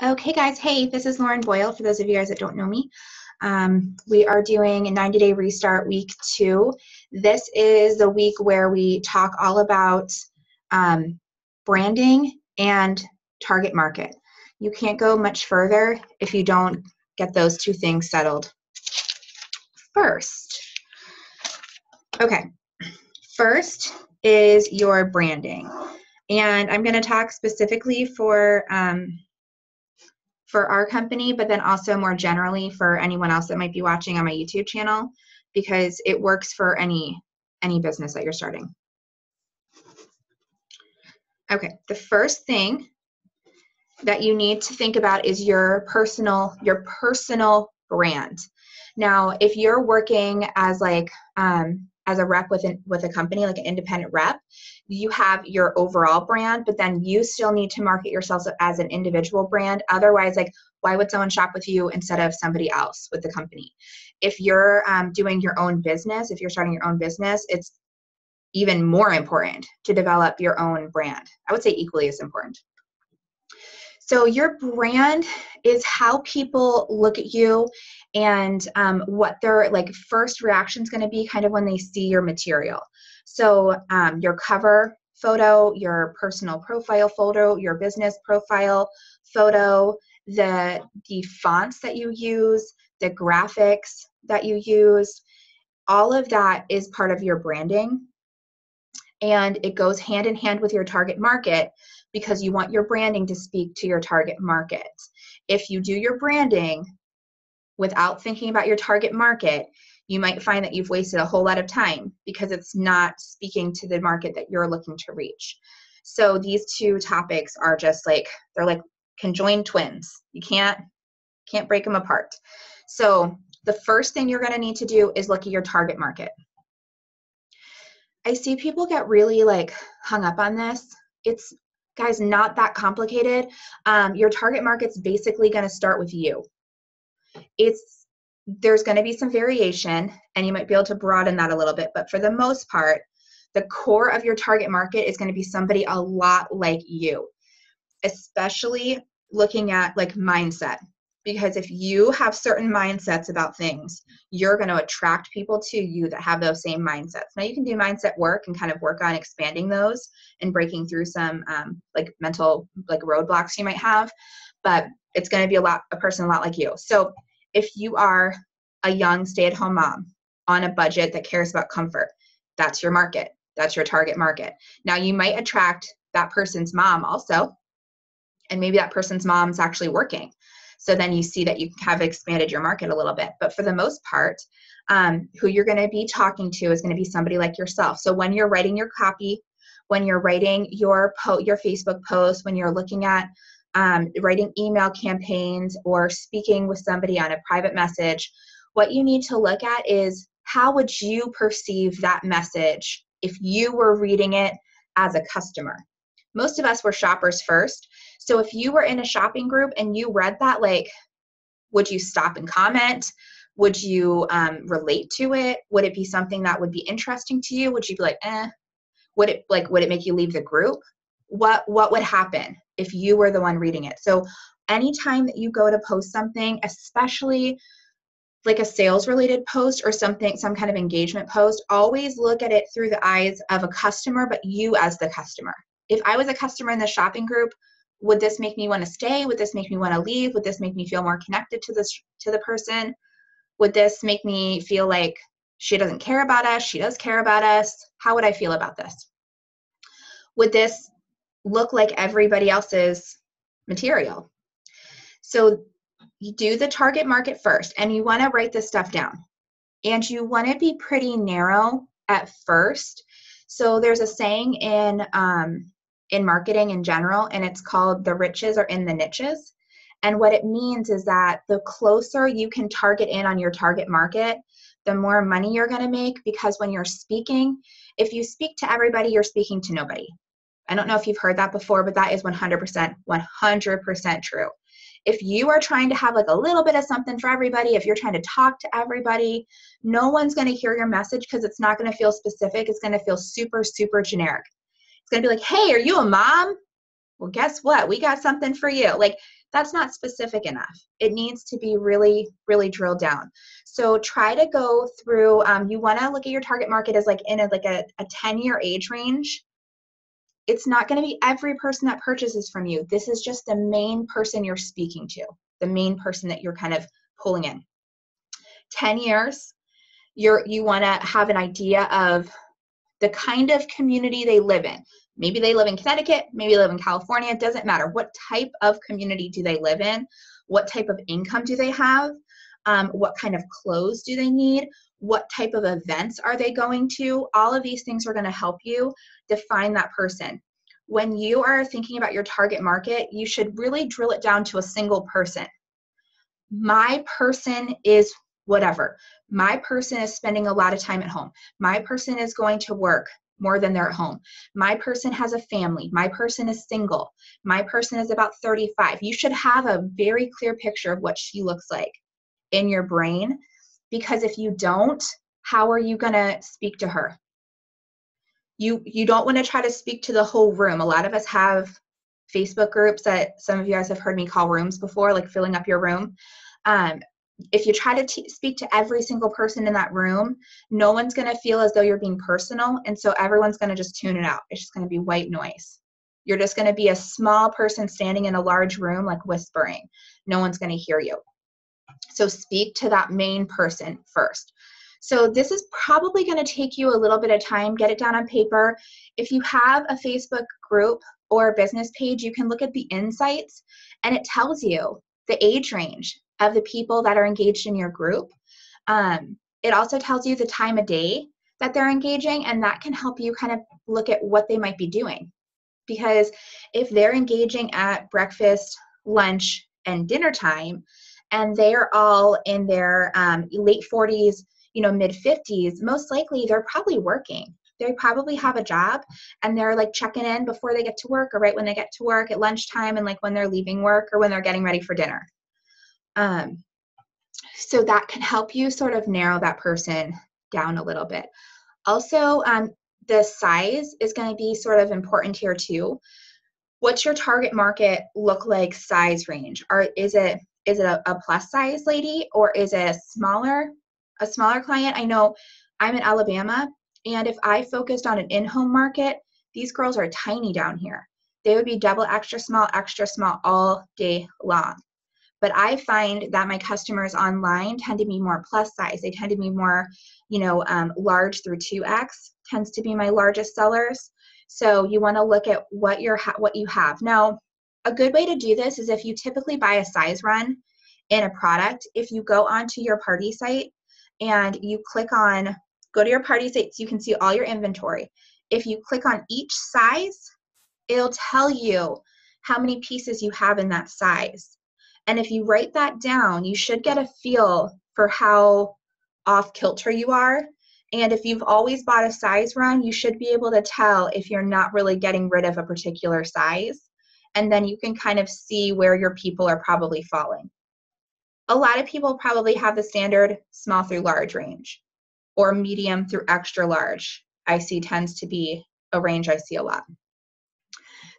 Okay, guys. Hey, this is Lauren Boyle. For those of you guys that don't know me, we are doing a 90-day restart week 2. This is the week where we talk all about branding and target market. You can't go much further if you don't get those two things settled first. Okay, first is your branding. And I'm going to talk specifically for our company, but then also more generally for anyone else that might be watching on my YouTube channel, because it works for any business that you're starting. Okay, the first thing that you need to think about is your personal brand. Now, if you're working as as a rep with a company, like an independent rep, you have your overall brand, but then you still need to market yourself as an individual brand. Otherwise, why would someone shop with you instead of somebody else with the company? If you're doing your own business, if you're starting your own business, it's even more important to develop your own brand. I would say equally as important. So your brand is how people look at you and what their first reaction is going to be kind of when they see your material. So your cover photo, your personal profile photo, your business profile photo, the fonts that you use, the graphics that you use, all of that is part of your branding. And it goes hand in hand with your target market, because you want your branding to speak to your target market. If you do your branding without thinking about your target market, you might find that you've wasted a whole lot of time because it's not speaking to the market that you're looking to reach. So these two topics are just they're like conjoined twins. You can't break them apart. So the first thing you're going to need to do is look at your target market. I see people get really hung up on this. It's, guys, not that complicated. Your target market's basically going to start with you. There's going to be some variation, and you might be able to broaden that a little bit, but for the most part, the core of your target market is going to be somebody a lot like you, especially looking at mindset. Because if you have certain mindsets about things, you're going to attract people to you that have those same mindsets. Now, you can do mindset work and kind of work on expanding those and breaking through some mental roadblocks you might have, but it's going to be a person a lot like you. So if you are a young stay-at-home mom on a budget that cares about comfort, that's your market. That's your target market. Now, you might attract that person's mom also, and maybe that person's mom's actually working. So then you see that you have expanded your market a little bit. But for the most part, who you're going to be talking to is going to be somebody like yourself. So when you're writing your copy, when you're writing your Facebook post, when you're looking at writing email campaigns or speaking with somebody on a private message, what you need to look at is how would you perceive that message if you were reading it as a customer. Most of us were shoppers first. So if you were in a shopping group and you read that, would you stop and comment? Would you relate to it? Would it be something that would be interesting to you? Would you be like, eh? Would it make you leave the group? What would happen if you were the one reading it? So anytime that you go to post something, especially like a sales related post or some kind of engagement post, always look at it through the eyes of a customer, but you as the customer. If I was a customer in the shopping group, would this make me want to stay? Would this make me want to leave? Would this make me feel more connected to the person? Would this make me feel like she doesn't care about us? She does care about us. How would I feel about this? Would this look like everybody else's material? So you do the target market first, and you want to write this stuff down. And you want to be pretty narrow at first. So there's a saying in marketing in general, and it's called the riches are in the niches. And what it means is that the closer you can target in on your target market, the more money you're going to make, because when you're speaking, if you speak to everybody, you're speaking to nobody. I don't know if you've heard that before, but that is 100% true. If you are trying to have a little bit of something for everybody, if you're trying to talk to everybody, no one's going to hear your message because it's not going to feel specific. It's going to feel super, super generic. It's going to be like, hey, are you a mom? Well, guess what? We got something for you. That's not specific enough. It needs to be really, really drilled down. So try to go through, you want to look at your target market as like in a 10-year age range. It's not going to be every person that purchases from you. This is just the main person you're speaking to, the main person that you're kind of pulling in. 10 years, you want to have an idea of the kind of community they live in. Maybe they live in Connecticut, maybe they live in California, it doesn't matter. What type of community do they live in? What type of income do they have? What kind of clothes do they need? What type of events are they going to? All of these things are going to help you define that person. When you are thinking about your target market, you should really drill it down to a single person. My person is whatever. My person is spending a lot of time at home. My person is going to work more than they're at home. My person has a family. My person is single. My person is about 35. You should have a very clear picture of what she looks like in your brain, because if you don't, how are you going to speak to her? You don't want to try to speak to the whole room. A lot of us have Facebook groups that some of you guys have heard me call rooms before, like filling up your room. If you try to speak to every single person in that room, no one's going to feel as though you're being personal, and so everyone's going to just tune it out. It's just going to be white noise. You're just going to be a small person standing in a large room, like whispering. No one's going to hear you. So speak to that main person first. So this is probably going to take you a little bit of time. Get it down on paper. If you have a Facebook group or a business page, you can look at the insights, and it tells you the age range of the people that are engaged in your group. It also tells you the time of day that they're engaging, and that can help you kind of look at what they might be doing. Because if they're engaging at breakfast, lunch, and dinner time, and they are all in their late 40s, mid 50s, most likely they're probably working. They probably have a job, and they're like checking in before they get to work, or right when they get to work, at lunchtime, and like when they're leaving work, or when they're getting ready for dinner. So that can help you sort of narrow that person down a little bit. Also, the size is going to be sort of important here too. What's your target market look like size range? Is it a plus size lady, or is it a smaller client? I know I'm in Alabama, and if I focused on an in-home market, these girls are tiny down here. They would be double extra small all day long. But I find that my customers online tend to be more plus size. They tend to be more, large through 2X tends to be my largest sellers. So you want to look at what you have. Now, a good way to do this is if you typically buy a size run in a product, if you go onto your party site and you go to your party site so you can see all your inventory. If you click on each size, it'll tell you how many pieces you have in that size. And if you write that down, you should get a feel for how off kilter you are. And if you've always bought a size run, you should be able to tell if you're not really getting rid of a particular size. And then you can kind of see where your people are probably falling. A lot of people probably have the standard small through large range, or medium through extra large. I see tends to be a range I see a lot.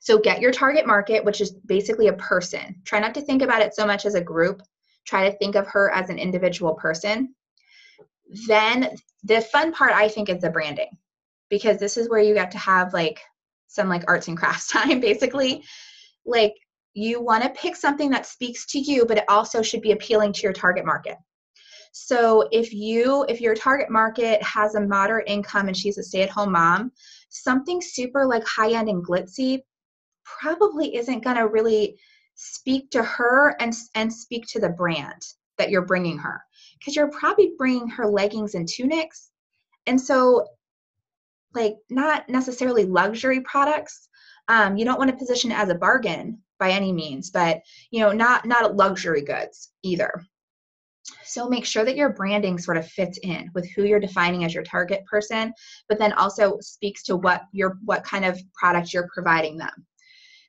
So get your target market, which is basically a person. Try not to think about it so much as a group. Try to think of her as an individual person. Then the fun part, I think, is the branding, because this is where you get to have some arts and crafts time, basically. You want to pick something that speaks to you, but it also should be appealing to your target market. So if your target market has a moderate income and she's a stay-at-home mom, something super high-end and glitzy probably isn't going to really speak to her and speak to the brand that you're bringing her, because you're probably bringing her leggings and tunics. And so not necessarily luxury products. You don't want to position it as a bargain by any means, but not luxury goods either. So make sure that your branding sort of fits in with who you're defining as your target person, but then also speaks to what kind of product you're providing them.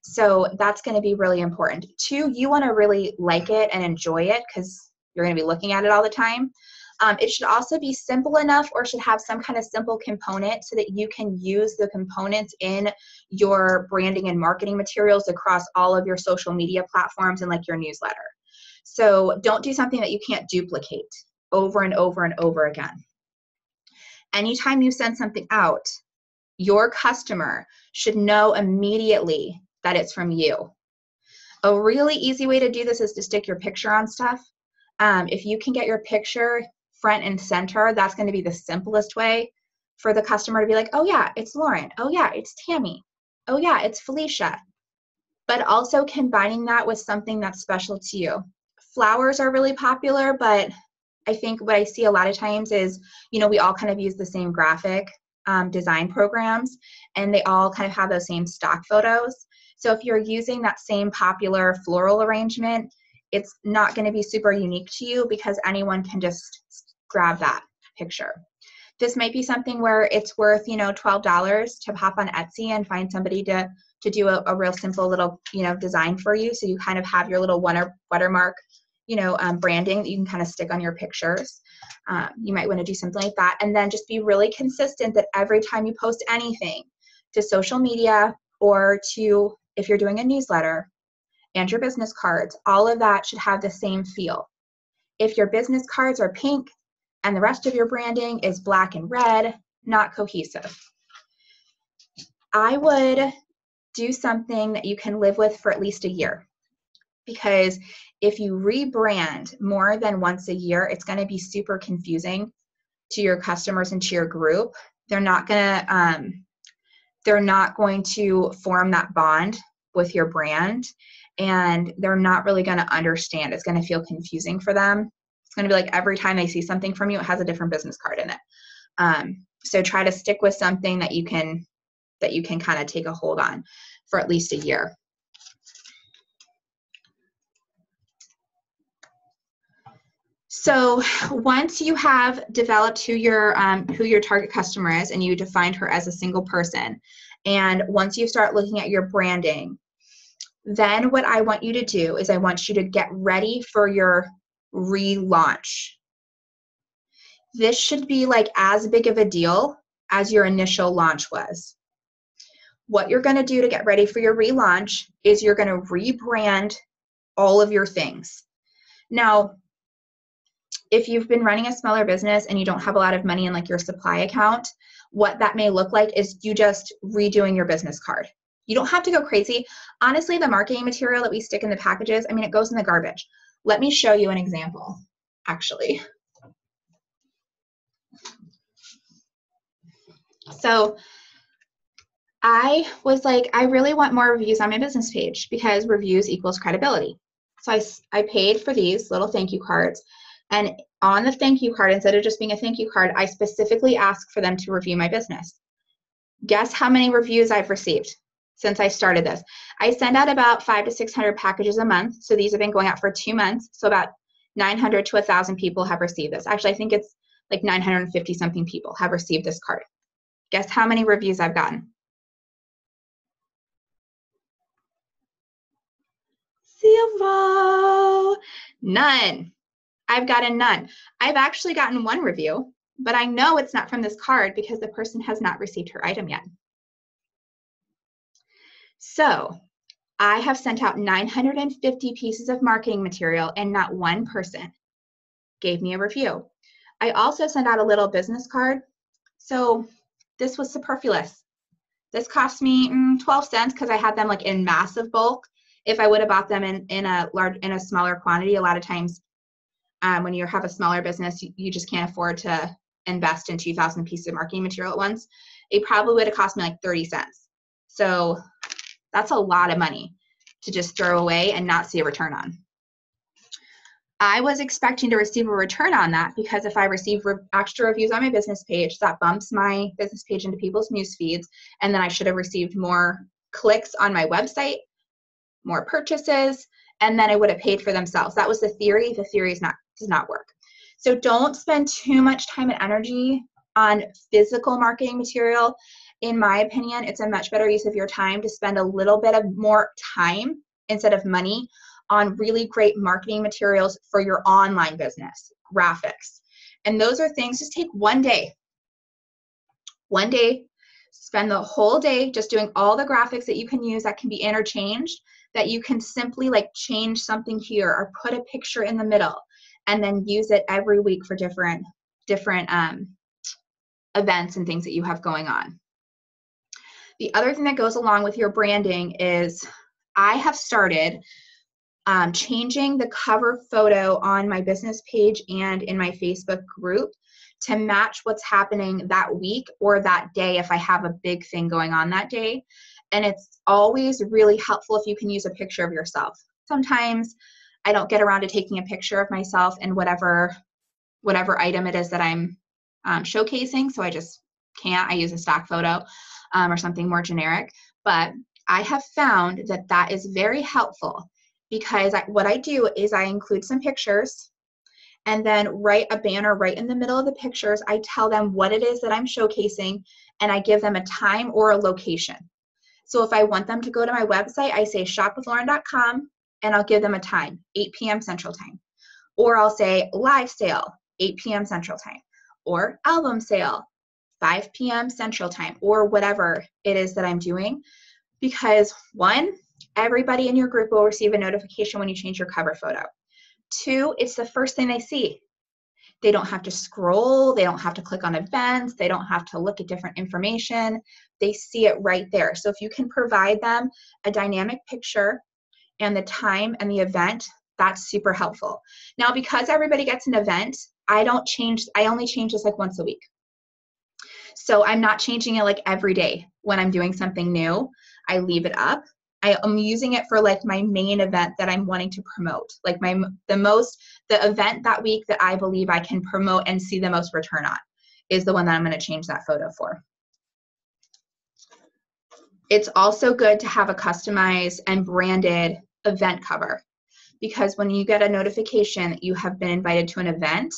So that's going to be really important. 2, you want to really like it and enjoy it, because you're going to be looking at it all the time. It should also be simple enough, or should have some kind of simple component so that you can use the components in your branding and marketing materials across all of your social media platforms and like your newsletter. So don't do something that you can't duplicate over and over and over again. Anytime you send something out, your customer should know immediately that it's from you. A really easy way to do this is to stick your picture on stuff. If you can get your picture front and center, that's going to be the simplest way for the customer to be like, oh yeah, it's Lauren. Oh yeah, it's Tammy. Oh yeah, it's Felicia. But also combining that with something that's special to you. Flowers are really popular, but I think what I see a lot of times is, you know, we all kind of use the same graphic design programs, and they all kind of have those same stock photos. So if you're using that same popular floral arrangement, it's not going to be super unique to you because anyone can just grab that picture. This might be something where it's worth, you know, $12 to hop on Etsy and find somebody to do a real simple little, you know, design for you. So you kind of have your little watermark, you know, branding that you can kind of stick on your pictures. You might want to do something like that. And then just be really consistent that every time you post anything to social media or to, if you're doing a newsletter and your business cards, all of that should have the same feel. If your business cards are pink and the rest of your branding is black and red, not cohesive. I would do something that you can live with for at least a year. Because if you rebrand more than once a year, it's going to be super confusing to your customers and to your group. They're not going to form that bond with your brand, and they're not really going to understand. It's going to feel confusing for them. It's going to be like every time they see something from you, it has a different business card in it. So try to stick with something that you can kind of take a hold on for at least a year. So once you have developed who your target customer is and you defined her as a single person, and once you start looking at your branding, then what I want you to do is I want you to get ready for your relaunch. This should be like as big of a deal as your initial launch was. What you're going to do to get ready for your relaunch is you're going to rebrand all of your things. Now, if you've been running a smaller business and you don't have a lot of money in like your supply account, what that may look like is you just redoing your business card. You don't have to go crazy. Honestly, the marketing material that we stick in the packages, I mean, it goes in the garbage. Let me show you an example, actually. So I was like, I really want more reviews on my business page because reviews equals credibility. So I paid for these little thank you cards. And on the thank you card, instead of just being a thank you card, I specifically asked for them to review my business. Guess how many reviews I've received since I started this? I send out about 500 to 600 packages a month. So these have been going out for 2 months. So about 900 to 1,000 people have received this. Actually, I think it's like 950 something people have received this card. Guess how many reviews I've gotten? 0. None. I've gotten none. I've actually gotten 1 review, but I know it's not from this card because the person has not received her item yet. So I have sent out 950 pieces of marketing material and not one person gave me a review. I also sent out a little business card. So this was superfluous. This cost me 12 cents because I had them like in massive bulk. If I would have bought them in a smaller quantity, a lot of times when you have a smaller business, you just can't afford to invest in 2,000 pieces of marketing material at once. It probably would have cost me like 30 cents. So that's a lot of money to just throw away and not see a return on. I was expecting to receive a return on that because if I receive extra reviews on my business page, that bumps my business page into people's news feeds, and then I should have received more clicks on my website, more purchases, and then I would have paid for themselves. That was the theory. The theory does not work. So don't spend too much time and energy on physical marketing material. In my opinion, it's a much better use of your time to spend a little bit of more time instead of money on really great marketing materials for your online business, graphics. And those are things, just take one day, spend the whole day just doing all the graphics that you can use that can be interchanged, that you can simply like change something here or put a picture in the middle, and then use it every week for different events and things that you have going on. The other thing that goes along with your branding is I have started changing the cover photo on my business page and in my Facebook group to match what's happening that week or that day if I have a big thing going on that day. And it's always really helpful if you can use a picture of yourself. Sometimes I don't get around to taking a picture of myself in whatever item it is that I'm showcasing, so I just can't. I use a stock photo or something more generic. But I have found that that is very helpful, because what I do is I include some pictures and then write a banner right in the middle of the pictures. I tell them what it is that I'm showcasing, and I give them a time or a location. So if I want them to go to my website, I say shopwithlauren.com, and I'll give them a time, 8 p.m. Central Time. Or I'll say live sale, 8 p.m. Central Time. Or album sale, 5 p.m. Central Time, or whatever it is that I'm doing. Because one, everybody in your group will receive a notification when you change your cover photo. Two, it's the first thing they see. They don't have to scroll. They don't have to click on events. They don't have to look at different information. They see it right there. So if you can provide them a dynamic picture and the time and the event, that's super helpful. Now, because everybody gets an event, I only change this like once a week. So I'm not changing it like every day when I'm doing something new. I leave it up. I am using it for like my main event that I'm wanting to promote, like the event that week that I believe I can promote and see the most return on is the one that I'm going to change that photo for. It's also good to have a customized and branded event cover, because when you get a notification that you have been invited to an event,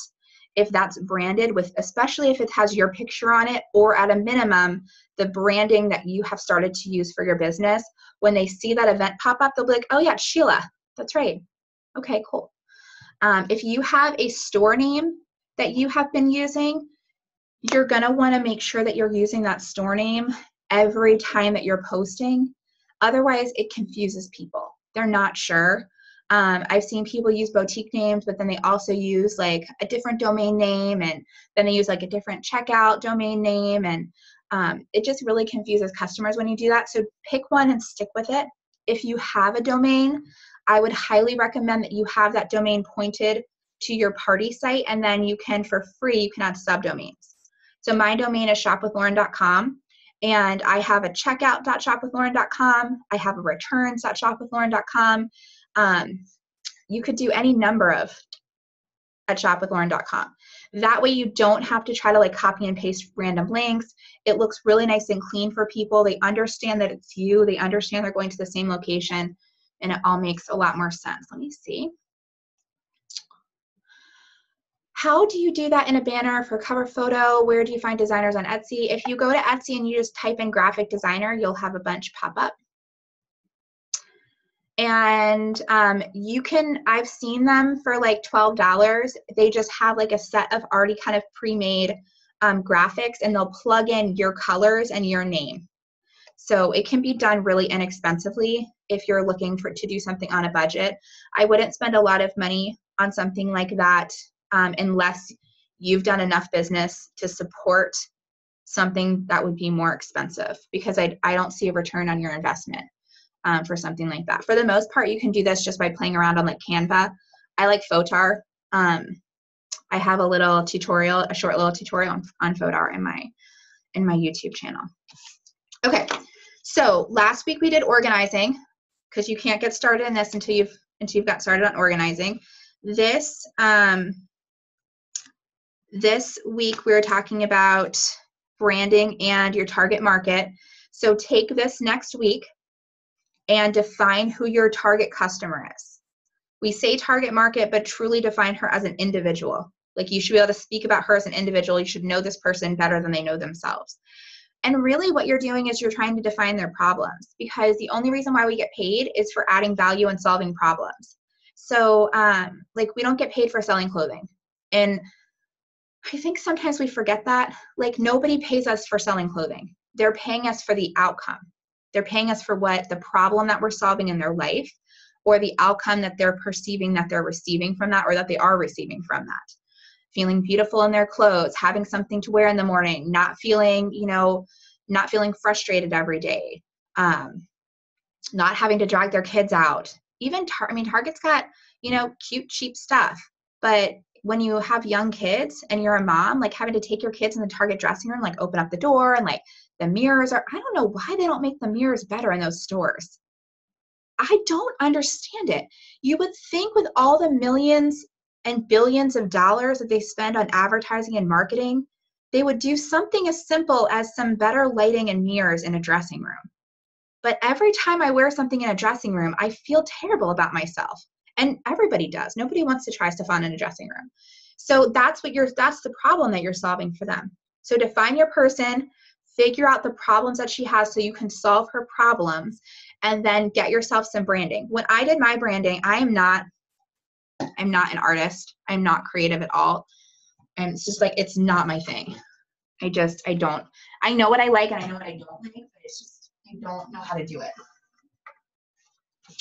if that's branded with, especially if it has your picture on it, or at a minimum, the branding that you have started to use for your business, when they see that event pop up, they'll be like, oh yeah, it's Sheila. That's right. Okay, cool. If you have a store name that you have been using, you're gonna wanna make sure that you're using that store name every time that you're posting. Otherwise, it confuses people. They're not sure. I've seen people use boutique names, but then they also use like a different domain name, and then they use like a different checkout domain name, and it just really confuses customers when you do that. So pick one and stick with it. If you have a domain, I would highly recommend that you have that domain pointed to your party site, and then you can, for free, you can add subdomains. So my domain is shopwithlauren.com. And I have a checkout.shopwithlauren.com. I have a returns.shopwithlauren.com. You could do any number of at shopwithlauren.com. That way you don't have to try to like copy and paste random links. It looks really nice and clean for people. They understand that it's you. They understand they're going to the same location, and it all makes a lot more sense. Let me see. How do you do that in a banner for cover photo? Where do you find designers on Etsy? If you go to Etsy and you just type in graphic designer, you'll have a bunch pop up. And I've seen them for like $12. They just have like a set of already kind of pre-made graphics, and they'll plug in your colors and your name. So it can be done really inexpensively if you're looking to do something on a budget. I wouldn't spend a lot of money on something like that unless you've done enough business to support something that would be more expensive, because I don't see a return on your investment for something like that. For the most part, you can do this just by playing around on like Canva. I like Photar. I have a short little tutorial on Photar in my YouTube channel. Okay, so last week we did organizing, because you can't get started in this until you've got started on organizing. This week we're talking about branding and your target market. So take this next week and define who your target customer is. We say target market, but truly define her as an individual. Like, you should be able to speak about her as an individual. You should know this person better than they know themselves. And really what you're doing is you're trying to define their problems, because the only reason why we get paid is for adding value and solving problems. So like, we don't get paid for selling clothing. And I think sometimes we forget that. Like, nobody pays us for selling clothing. They're paying us for the outcome. They're paying us for what the problem that we're solving in their life, or the outcome that they're perceiving that they're receiving from that, or that they are receiving from that. Feeling beautiful in their clothes, having something to wear in the morning, not feeling, not feeling frustrated every day, not having to drag their kids out. Even, Target's got, cute, cheap stuff. But when you have young kids and you're a mom, like having to take your kids in the Target dressing room, like open up the door and like the mirrors I don't know why they don't make the mirrors better in those stores. I don't understand it. You would think with all the millions and billions of dollars that they spend on advertising and marketing, they would do something as simple as some better lighting and mirrors in a dressing room. But every time I wear something in a dressing room, I feel terrible about myself. And everybody does. Nobody wants to try stuff on in a dressing room. So that's the problem that you're solving for them. So define your person, figure out the problems that she has so you can solve her problems, and then get yourself some branding. When I did my branding, I'm not an artist. I'm not creative at all. And it's just like, it's not my thing. I don't. I know what I like and I know what I don't like, but it's just, I don't know how to do it.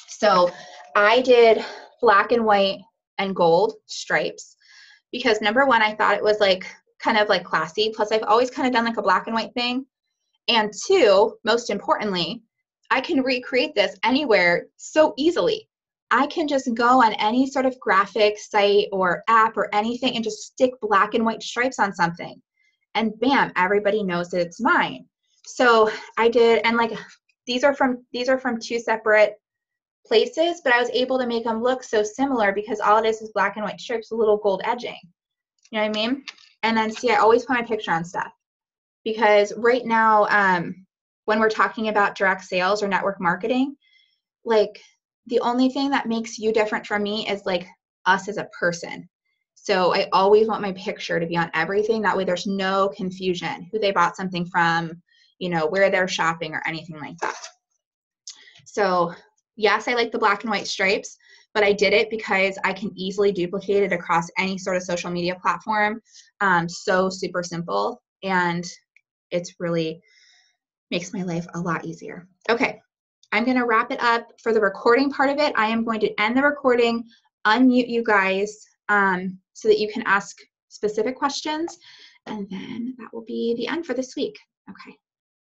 So I did black and white and gold stripes because number one, I thought it was like kind of like classy. Plus I've always kind of done like a black and white thing. And two, most importantly, I can recreate this anywhere so easily. I can just go on any sort of graphic site or app or anything and just stick black and white stripes on something. And bam, everybody knows that it's mine. So I did, and like these are from two separate places, but I was able to make them look so similar because all it is black and white strips with little gold edging. You know what I mean? And then see, I always put my picture on stuff because right now, when we're talking about direct sales or network marketing, like the only thing that makes you different from me is like us as a person. So I always want my picture to be on everything. That way there's no confusion who they bought something from, where they're shopping or anything like that. So yes, I like the black and white stripes, but I did it because I can easily duplicate it across any sort of social media platform. So super simple, and it's really makes my life a lot easier. Okay, I'm going to wrap it up for the recording part of it. I am going to end the recording, unmute you guys so that you can ask specific questions, and then that will be the end for this week. Okay.